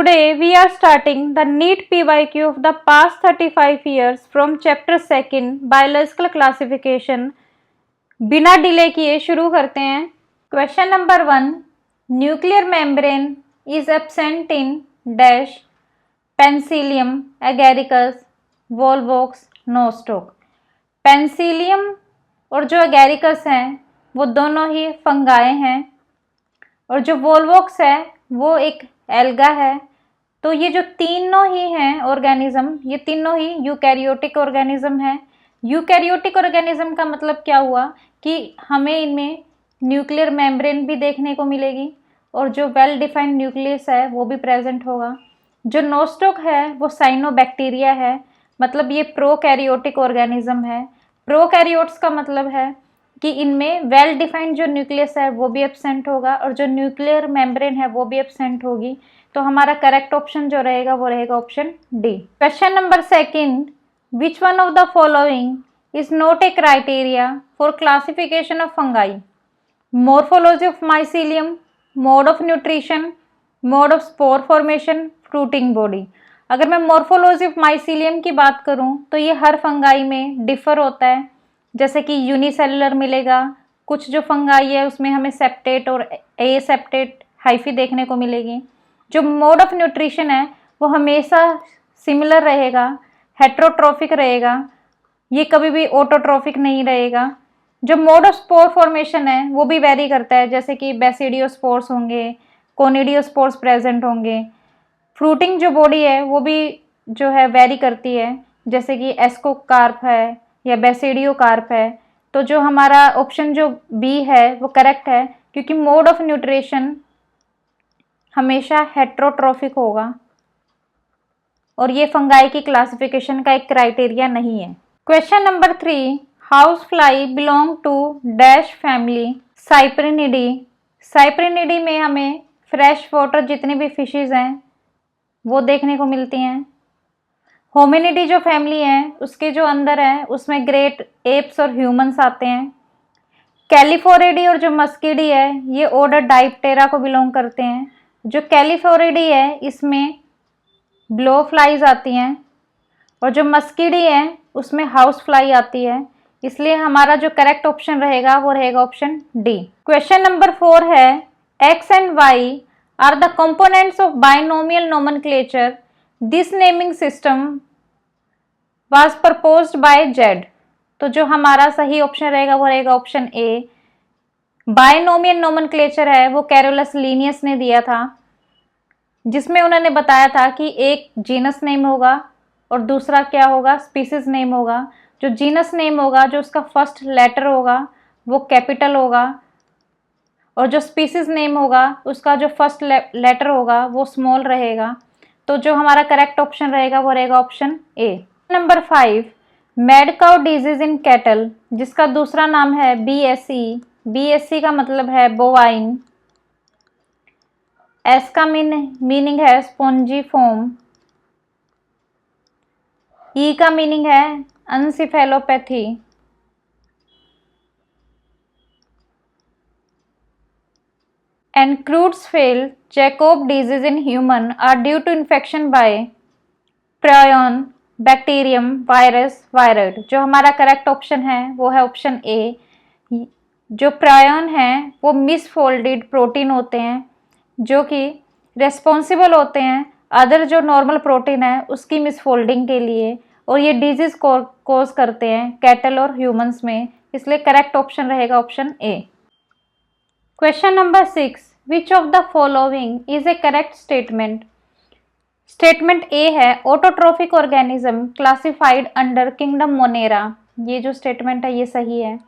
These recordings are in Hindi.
Today we are starting the NEET PYQ of the past 35 years from chapter 2 Biological Classification। बिना डिले किए शुरू करते हैं। Question number 1, nuclear membrane is absent in dash penicillium agaricus volvox Nostoc. Penicillium और जो एगेरिकस हैं वो दोनों ही फंगाए हैं और जो वोल्वोक्स है वो एक एल्गा है। तो ये जो तीनों ही हैं ऑर्गेनिज्म, ये तीनों ही यूकैरियोटिक ऑर्गेनिज्म है। यूकैरियोटिक ऑर्गेनिज्म का मतलब क्या हुआ कि हमें इनमें न्यूक्लियर मेम्ब्रेन भी देखने को मिलेगी और जो वेल डिफाइंड न्यूक्लियस है वो भी प्रेजेंट होगा। जो नोस्टोक है वो साइनोबैक्टीरिया है, मतलब ये प्रोकैरियोटिक ऑर्गेनिज्म है। प्रोकैरियोट्स का मतलब है कि इनमें वेल डिफाइंड जो न्यूक्लियस है वो भी एब्सेंट होगा और जो न्यूक्लियर मेम्ब्रेन है वो भी एब्सेंट होगी। तो हमारा करेक्ट ऑप्शन जो रहेगा वो रहेगा option D. Question number 2, which one of the following is not A criteria for classification of fungi? Morphology of mycelium, mode of nutrition, mode of spore formation, fruiting body. अगर मैं मॉर्फोलॉजी ऑफ माइसीलियम की बात करूं तो ये हर फंगाई में डिफर होता है, जैसे कि यूनिसेलुलर मिलेगा, कुछ जो फंगाई है उसमें हमें सेप्टेट और एसेप्टेट हाइफी देखने को मिलेगी। जो मोड ऑफ न्यूट्रिशन है वो हमेशा सिमिलर रहेगा, हेट्रोट्रोफिक रहेगा, ये कभी भी ऑटोट्रोफिक नहीं रहेगा। जो मोड ऑफ स्पोर फॉर्मेशन है वो भी वेरी करता है, जैसे कि बेसिडियोस्पोर्स होंगे, कोनिडियोस्पोर्स प्रेजेंट होंगे। फ्रूटिंग जो बॉडी है वो भी जो है वेरी करती है, जैसे कि एस्कोकार्प है या बेसिडियोकार्प है। तो जो हमारा ऑप्शन जो बी है वो करेक्ट है, क्योंकि मोड ऑफ न्यूट्रिशन हमेशा हेट्रोट्रोफिक होगा और ये फंगाई की क्लासिफिकेशन का एक क्राइटेरिया नहीं है। Question number 3, house fly belong to dash family Cyprinidae. Cyprinidae में हमें फ्रेश वाटर जितनी भी फिशेज हैं वो देखने को मिलती हैं। होमिनिडी जो फैमिली है उसके जो अंदर है उसमें ग्रेट एप्स और ह्यूमंस आते हैं। कैलिफोरिडी और जो मस्कीडी है ये ऑर्डर डाइप्टेरा को बिलोंग करते हैं। जो कैलिफोरिडी है इसमें ब्लो फ्लाइज आती हैं और जो मस्कीडी है उसमें हाउस फ्लाई आती है, इसलिए हमारा जो करेक्ट ऑप्शन रहेगा वो रहेगा ऑप्शन डी। क्वेश्चन नंबर 4 है, X and Y are the components of binomial nomenclature, this naming system was proposed by Z. तो जो हमारा सही ऑप्शन रहेगा वो रहेगा ऑप्शन ए। बाइनोमियल नोमेनक्लेचर है वो कैरोलस लीनियस ने दिया था, जिसमें उन्होंने बताया था कि एक जीनस नेम होगा और दूसरा क्या होगा, स्पीसीज नेम होगा। जो जीनस नेम होगा जो उसका फर्स्ट लेटर होगा वो कैपिटल होगा और जो स्पीसीज नेम होगा उसका जो फर्स्ट लेटर होगा वो स्मॉल रहेगा। तो जो हमारा करेक्ट ऑप्शन रहेगा वो रहेगा option A. Number 5, mad cow disease in cattle, जिसका दूसरा नाम है BSE। BSE का मतलब है बोवाइन। एस का मीनिंग है स्पॉन्जीफॉर्म। ई का मीनिंग है encephalopathy. And Creutzfeldt Jakob disease in human are due to infection by prion, bacterium, virus, viroid. जो हमारा करेक्ट ऑप्शन है वो है ऑप्शन ए। जो प्रायोन है वो मिसफोल्डेड प्रोटीन होते हैं जो कि रेस्पॉन्सिबल होते हैं अदर जो नॉर्मल प्रोटीन है उसकी मिसफोल्डिंग के लिए, और ये डिजीज कोज करते हैं कैटल और ह्यूमंस में, इसलिए करेक्ट ऑप्शन रहेगा option A. Question number 6, which of the following is a correct statement? Statement A है, autotrophic organism classified under kingdom Monera. ये जो स्टेटमेंट है ये सही है।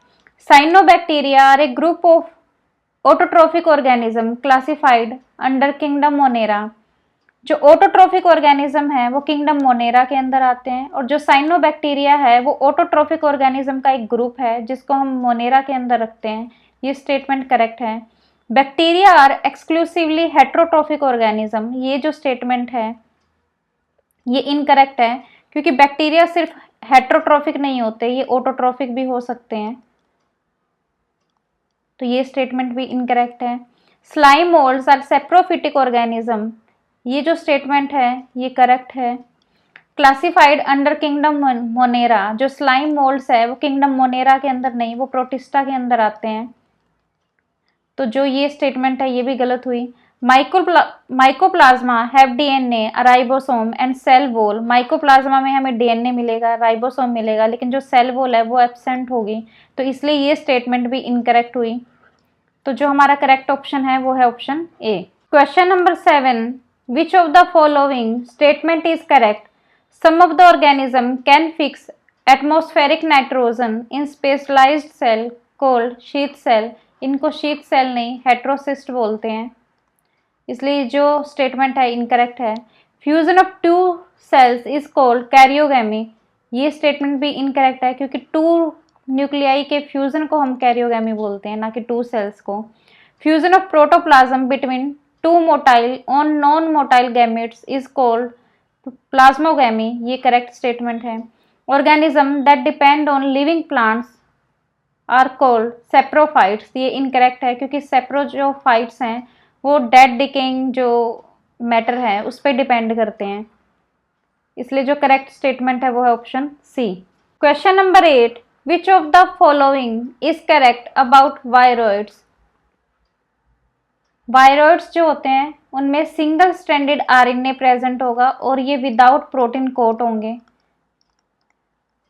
Cyanobacteria are a group of autotrophic organism classified under kingdom Monera. जो ऑटोट्रोफिक ऑर्गेनिज्म है वो किंगडम मोनेरा के अंदर आते हैं और जो साइनोबैक्टीरिया है वो ऑटोट्रोफिक ऑर्गेनिज्म का एक ग्रुप है जिसको हम मोनेरा के अंदर रखते हैं। ये स्टेटमेंट करेक्ट है। Bacteria are exclusively heterotrophic organism, ये जो स्टेटमेंट है ये इनकरेक्ट है, क्योंकि बैक्टीरिया सिर्फ हेट्रोट्रोफिक नहीं होते, ये ऑटोट्रोफिक भी हो सकते हैं। तो ये स्टेटमेंट भी इनकरेक्ट है। Slime moulds are saprophytic organism, ये जो स्टेटमेंट है ये करेक्ट है। क्लासिफाइड अंडर किंगडम मोनेरा, जो स्लाइम मोल्ड्स है वो किंगडम मोनेरा के अंदर नहीं, वो प्रोटिस्टा के अंदर आते हैं। तो जो ये स्टेटमेंट है ये भी गलत हुई। Mycoplasma have DNA, ribosome and cell wall. Mycoplasma में हमें डीएनए मिलेगा, राइबोसोम मिलेगा, लेकिन जो सेल वॉल है वो एब्सेंट होगी, तो इसलिए ये स्टेटमेंट भी इनकरेक्ट हुई। तो जो हमारा करेक्ट ऑप्शन है वो है option A. Question number 7, which of the following statement is correct? Some of the organism can fix atmospheric nitrogen in specialised cell called sheath cell. इनको शीथ सेल नहीं, हेट्रोसिस्ट बोलते हैं, इसलिए जो स्टेटमेंट है इनकरेक्ट है। Fusion of two cells is called karyogamy. ये स्टेटमेंट भी इनकरेक्ट है, क्योंकि टू न्यूक्लियाई के फ्यूजन को हम कैरियोगैमी बोलते हैं, ना कि टू सेल्स को। Fusion of protoplasm between two motile on non motile gametes is called plasmogamy. ये करेक्ट स्टेटमेंट है। Organism that depend on living plants are called saprophytes. ये इनकरेक्ट है, क्योंकि सेप्रोजोफाइट्स हैं वो डेड डिकेइंग जो मैटर है उस पर डिपेंड करते हैं, इसलिए जो करेक्ट स्टेटमेंट है वो है option C. Question number 8, which of the following is correct about viroids? Viroids जो होते हैं उनमें सिंगल स्ट्रैंडेड आरएनए प्रेजेंट होगा और ये विदाउट प्रोटीन कोट होंगे।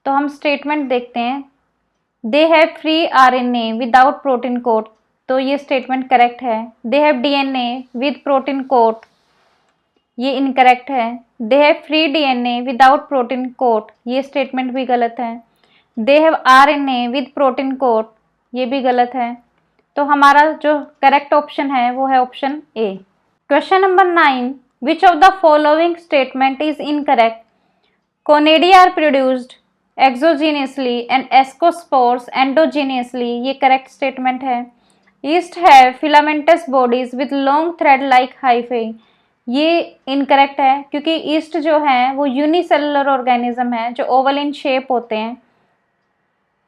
तो हम स्टेटमेंट देखते हैं, they have free RNA without protein coat, तो ये स्टेटमेंट करेक्ट है। They have DNA with protein coat, ये इनकरेक्ट है। They have free DNA without protein coat, ये स्टेटमेंट भी गलत है। They have RNA with protein coat, ये भी गलत है। तो हमारा जो करेक्ट ऑप्शन है वो है option A. Question number 9, which of the following statement is incorrect? Conidia are produced exogenously and ascospores endogenously, ये करेक्ट स्टेटमेंट है। Yeast have filamentous bodies with long thread like hyphae, ये इनकरेक्ट है, क्योंकि ईस्ट जो है वो यूनिसेलुलर ऑर्गेनिज्म है जो ओवल इन शेप होते हैं।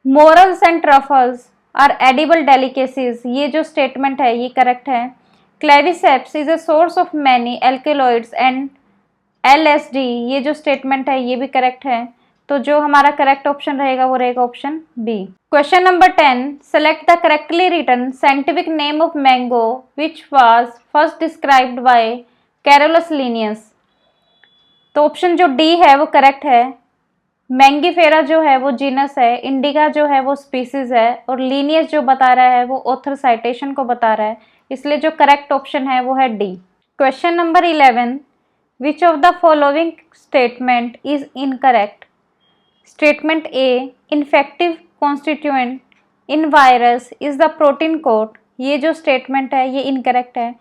Morels and truffles are edible delicacies, ये जो स्टेटमेंट है ये करेक्ट है। Claviceps is a source of many alkaloids and LSD, ये जो स्टेटमेंट है ये भी करेक्ट है। तो जो हमारा करेक्ट ऑप्शन रहेगा वो रहेगा option B. Question number 10, select the correctly written scientific name of mango which was first described by Carolus Linnaeus. तो ऑप्शन जो डी है वो करेक्ट है। मैंगीफेरा जो है वो जीनस है, इंडिका जो है वो स्पीसीज है, और लीनियस जो बता रहा है वो ऑथर साइटेशन को बता रहा है, इसलिए जो करेक्ट ऑप्शन है वो है D. Question number 11, which of the following statement is incorrect? Statement A, infective constituent in virus is the protein coat, ये जो स्टेटमेंट है ये इनकरेक्ट है,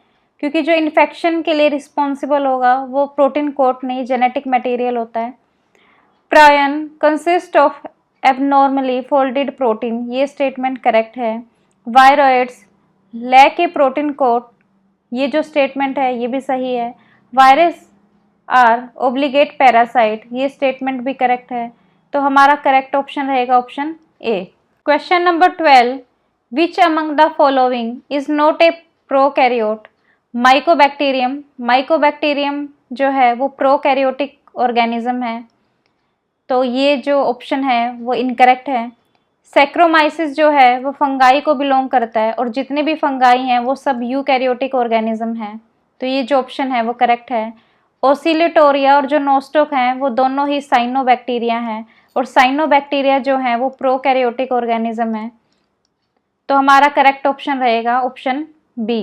क्योंकि जो इन्फेक्शन के लिए रिस्पॉन्सिबल होगा वो प्रोटीन कोट नहीं, जेनेटिक मटेरियल होता है। Prion consist of abnormally folded protein, ये स्टेटमेंट करेक्ट है। Viroids lack a protein coat, ये जो स्टेटमेंट है ये भी सही है। वायरस आर ओब्लिगेट पैरासाइट, ये स्टेटमेंट भी करेक्ट है। तो हमारा करेक्ट ऑप्शन रहेगा option A. Question number 12, which among the following is not a prokaryote? Mycobacterium, mycobacterium जो है वो प्रोकैरियोटिक ऑर्गेनिज्म है, तो ये जो ऑप्शन है वो इनकरेक्ट है। सैक्रोमाइसिस जो है वो फंगाई को बिलोंग करता है, और जितने भी फंगाई हैं वो सब यूकैरियोटिक ऑर्गेनिज्म हैं, तो ये जो ऑप्शन है वो करेक्ट है। ओसिलेटोरिया और जो नोस्टोक हैं वो दोनों ही साइनोबैक्टीरिया हैं, और साइनोबैक्टीरिया जो हैं वो प्रोकैरियोटिक ऑर्गेनिज्म है, तो हमारा करेक्ट ऑप्शन रहेगा option B.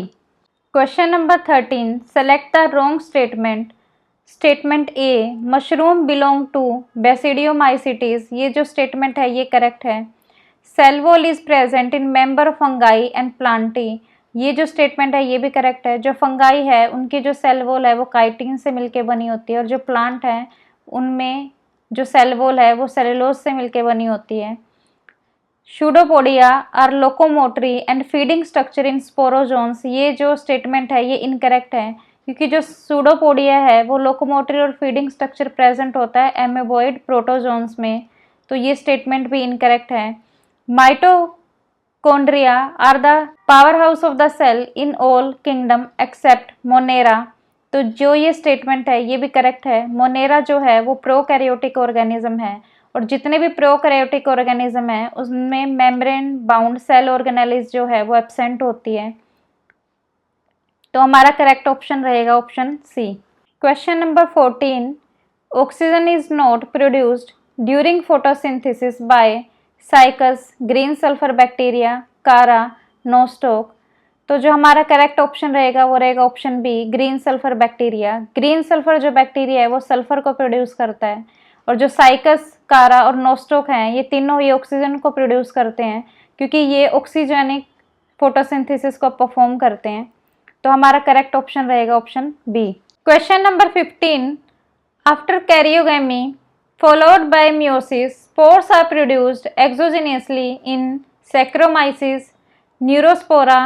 Question number 13, select the wrong statement. Statement A, mushroom belong to basidiomycetes, ये जो स्टेटमेंट है ये करेक्ट है। Cell wall is present in member of fungi and plantae, ये जो स्टेटमेंट है ये भी करेक्ट है। जो फंगाई है उनकी जो सेल वॉल है वो काइटिन से मिलके बनी होती है, और जो प्लांट है उनमें जो सेल वॉल है वो सेलुलोज से मिलके बनी होती है। Pseudopodia are locomotory and feeding structure in sporozoans, ये जो स्टेटमेंट है ये इनकरेक्ट है, क्योंकि जो सूडोपोडिया है वो लोकोमोटरी और फीडिंग स्ट्रक्चर प्रेजेंट होता है एमेबोइड प्रोटोजोन्स में, तो ये स्टेटमेंट भी इनकरेक्ट है। Mitochondria are the power house of the cell in all kingdom except monera, तो जो ये स्टेटमेंट है ये भी करेक्ट है। मोनेरा जो है वो प्रोकैरियोटिक ऑर्गेनिज्म है, और जितने भी प्रोकैरियोटिक ऑर्गेनिज्म है उसमें मेम्ब्रेन बाउंड सेल ऑर्गेनेलिस जो है वो एब्सेंट होती है। तो हमारा करेक्ट ऑप्शन रहेगा option C. Question number 14, oxygen is not produced during photosynthesis by cycas, green sulphur bacteria, chara, nostoc. तो जो हमारा करेक्ट ऑप्शन रहेगा वो रहेगा option B, green sulphur bacteria. Green sulphur जो बैक्टीरिया है वो सल्फर को प्रोड्यूस करता है, और जो साइकस, कारा और नोस्टॉक हैं ये तीनों ये ऑक्सीजन को प्रोड्यूस करते हैं, क्योंकि ये ऑक्सीजनिक फोटोसिंथेसिस को परफॉर्म करते हैं। तो हमारा करेक्ट ऑप्शन रहेगा option B. Question number 15, after karyogamy followed by meiosis, spores are produced exogenously in Saccharomyces, Neurospora,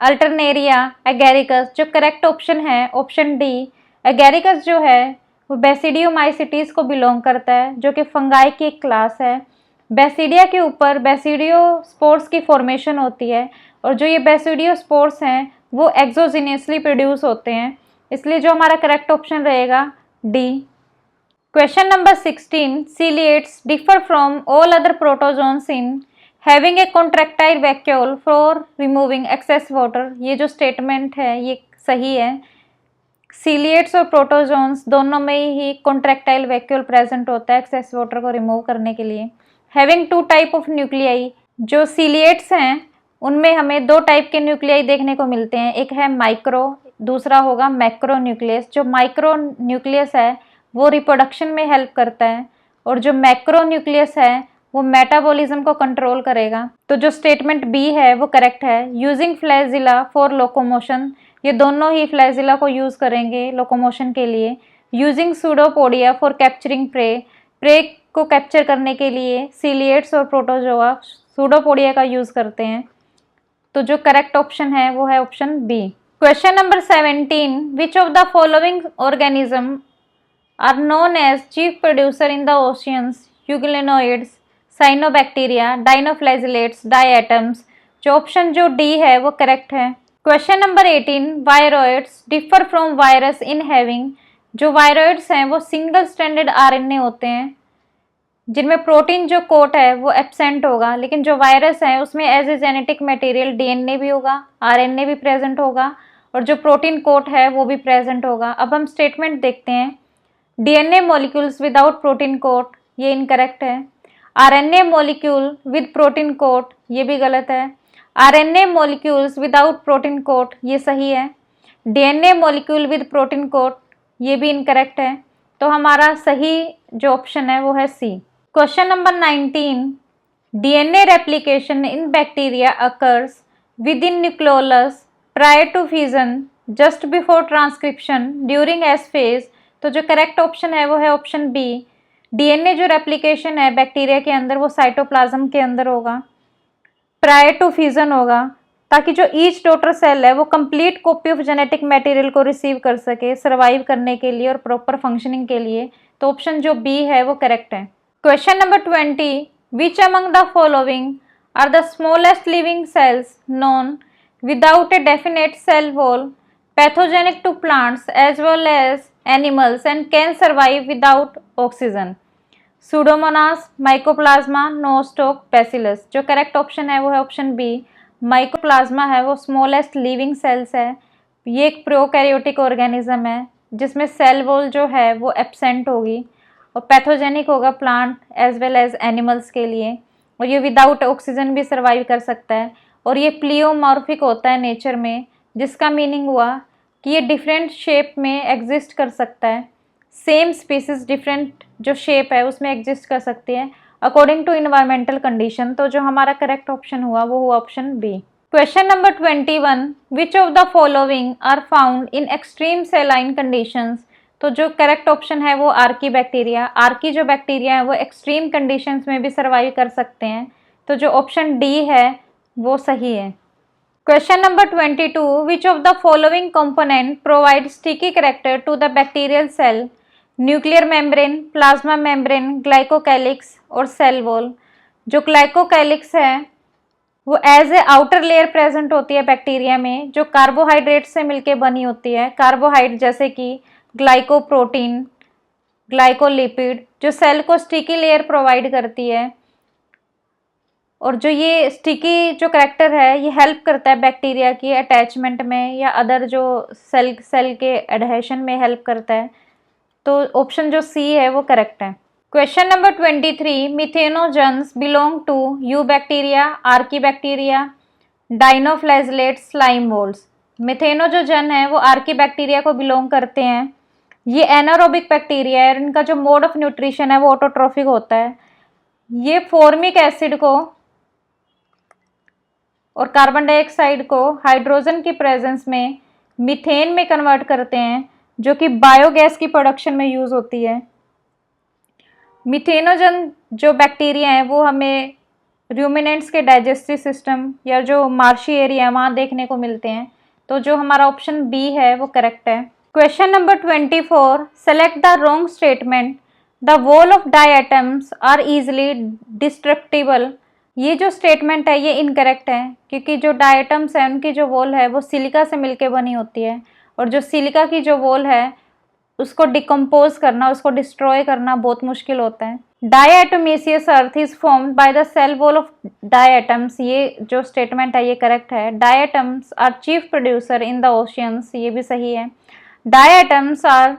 Alternaria, Agaricus। जो करेक्ट ऑप्शन है ऑप्शन डी। एगेरिकस जो है वो बेसिडियोमाइसिटीज को बिलोंग करता है, जो कि फंगाई की एक क्लास है। बेसिडिया के ऊपर बेसिडियोस्पोर्स की फॉर्मेशन होती है, और जो ये बेसिडियोस्पोर्स हैं वो एक्सोजिनियसली प्रोड्यूस होते हैं, इसलिए जो हमारा करेक्ट ऑप्शन रहेगा D. Question number 16, ciliates differ from all other protozoans in having a contractile vacuole for removing excess water। ये जो स्टेटमेंट है ये सही है। सीलिएट्स और प्रोटोजोन्स दोनों में ही कॉन्ट्रैक्टाइल वैक्यूल प्रेजेंट होता है एक्सेस वाटर को रिमूव करने के लिए। Having two type of nuclei, जो सीलिएट्स हैं उनमें हमें दो टाइप के न्यूक्लियाई देखने को मिलते हैं, एक है माइक्रो, दूसरा होगा मैक्रो न्यूक्लियस। जो माइक्रो न्यूक्लियस है वो रिप्रोडक्शन में हेल्प करता है, और जो मैक्रो न्यूक्लियस है वो मेटाबॉलिज्म को कंट्रोल करेगा। तो जो स्टेटमेंट बी है वो करेक्ट है। यूजिंग फ्लैजिला फॉर लोकोमोशन, ये दोनों ही फ्लैजिला को यूज करेंगे लोकोमोशन के लिए। Using pseudopodia for capturing prey, prey को कैप्चर करने के लिए सीलिएट्स और प्रोटोजोआ सूडोपोडिया का यूज करते हैं। तो जो करेक्ट ऑप्शन है वो है option B. Question number 17, which of the following organism are known as chief producer in the oceans? Euglenoids, cyanobacteria, dinoflagellates, diatoms। जो ऑप्शन जो डी है वो करेक्ट है। Question number 18, viroids differ from virus in having, जो वायरॉइड्स हैं वो सिंगल स्ट्रैंडेड आरएनए होते हैं जिनमें प्रोटीन जो कोट है वो एब्सेंट होगा, लेकिन जो वायरस है उसमें as a genetic material DNA भी होगा, आरएनए भी प्रेजेंट होगा, और जो प्रोटीन कोट है वो भी प्रेजेंट होगा। अब हम स्टेटमेंट देखते हैं। DNA molecules without protein coat, ये इनकरेक्ट है। RNA molecule with protein coat, ये भी गलत है। RNA molecules without protein coat, ये सही है। DNA molecule with protein coat, ये भी इनकरेक्ट है। तो हमारा सही जो ऑप्शन है वो है C. Question number 19, DNA replication in bacteria occurs within nucleolus prior to fusion, just before transcription, during S phase. तो जो करेक्ट ऑप्शन है वो है ऑप्शन बी। डीएनए जो रेप्लिकेशन है बैक्टीरिया के अंदर वो साइटोप्लाज्म के अंदर होगा, प्रायर टू फ्यूजन होगा, ताकि जो ईच डॉटर सेल है वो complete copy of genetic material को रिसीव कर सके सर्वाइव करने के लिए और प्रॉपर फंक्शनिंग के लिए। तो ऑप्शन जो बी है वो करेक्ट है। Question number 20, which among the following are the smallest living cells known without a definite cell wall, pathogenic to plants as well as animals and can survive without oxygen? Pseudomonas, Mycoplasma, Nostoc, Bacillus। जो करेक्ट ऑप्शन है वो है ऑप्शन बी। माइकोप्लाज्मा है वो स्मॉलेस्ट लिविंग सेल्स है, ये एक प्रोकैरियोटिक ऑर्गेनिज्म है जिसमें सेल वॉल जो है वो एब्सेंट होगी, और पैथोजेनिक होगा plant as well as animals के लिए, और ये विदाउट ऑक्सीजन भी सर्वाइव कर सकता है। और ये प्लियोमॉर्फिक होता है नेचर में, जिसका मीनिंग हुआ कि ये डिफरेंट शेप में एग्जिस्ट कर सकता है। सेम स्पीसीज डिफरेंट जो शेप है उसमें एग्जिस्ट कर सकती है अकॉर्डिंग टू इन्वायरमेंटल कंडीशन। तो जो हमारा करेक्ट ऑप्शन हुआ वो हुआ option B. Question number 21, which of the following are found in extreme saline conditions? तो जो करेक्ट ऑप्शन है वो आर्की बैक्टीरिया। आर्की जो बैक्टीरिया है वो एक्सट्रीम कंडीशंस में भी सर्वाइव कर सकते हैं। तो जो ऑप्शन डी है वो सही है। Question number 22, which of the following component provides sticky character to the bacterial cell? Nuclear membrane, plasma membrane, glycocalyx और cell wall। जो glycocalyx है वो as a outer layer present होती है बैक्टीरिया में, जो कार्बोहाइड्रेट से मिलके बनी होती है। कार्बोहाइड्रेट जैसे कि ग्लाइकोप्रोटीन, ग्लाइकोलिपिड, जो सेल को स्टिकी लेयर प्रोवाइड करती है। और जो ये स्टिकी जो करैक्टर है ये हेल्प करता है बैक्टीरिया की अटैचमेंट में या अदर जो सेल के एडहेशन में हेल्प करता है। तो ऑप्शन जो सी है वो करेक्ट है। Question number 23, methanogens belong to eubacteria, archaebacteria, dinoflagellate, slime moulds. Methanogen है वो आर्कीबैक्टीरिया को बिलोंग करते हैं। ये एनारोबिक बैक्टीरिया है और इनका जो मोड ऑफ न्यूट्रिशन है वो ऑटोट्रोफिक होता है। ये फॉर्मिक एसिड को और कार्बन डाइऑक्साइड को हाइड्रोजन की प्रेजेंस में मीथेन में कन्वर्ट करते हैं, जो कि बायोगैस की प्रोडक्शन में यूज होती है। मिथेनोजन जो बैक्टीरिया हैं वो हमें रूमिनेंट्स के डाइजेस्टिव सिस्टम या जो मार्शी एरिया है वहाँ देखने को मिलते हैं। तो जो हमारा ऑप्शन बी है वो करेक्ट है। Question number 24, select the wrong statement, the wall of diatoms are easily destructible. ये जो स्टेटमेंट है ये इनकरेक्ट है, क्योंकि जो डाइएटम्स है उनकी जो वॉल है वो सिलिका से मिलके बनी होती है, और जो सिलिका की जो वॉल है उसको डिकम्पोज करना, उसको डिस्ट्रॉय करना बहुत मुश्किल होता है। Diatomaceous earth is formed by the cell wall of diatoms. ये जो स्टेटमेंट है ये करेक्ट है। Diatoms are chief producer in the oceans, ये भी सही है। Diatoms are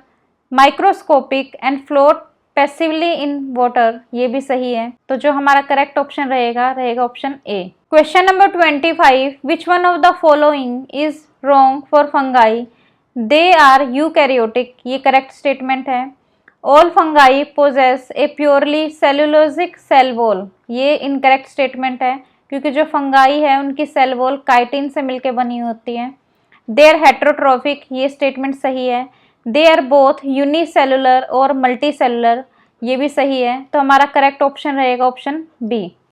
microscopic and float passively in water, ये भी सही है। तो जो हमारा करेक्ट ऑप्शन रहेगा option A. Question number 25, which one of the following is wrong for fungi, they are eukaryotic. ये करेक्ट स्टेटमेंट है। All fungi possess a purely cellulosic cell wall, ये इनकरेक्ट स्टेटमेंट है, क्योंकि जो फंगाई है उनकी सेल वॉल काइटिन से मिलकर बनी होती है। दे आर हेट्रोट्रोफिक, ये स्टेटमेंट सही है। दे आर बोथ यूनिसेलुलर और मल्टी सेलुलर, ये भी सही है। तो हमारा करेक्ट ऑप्शन रहेगा ऑप्शन बी।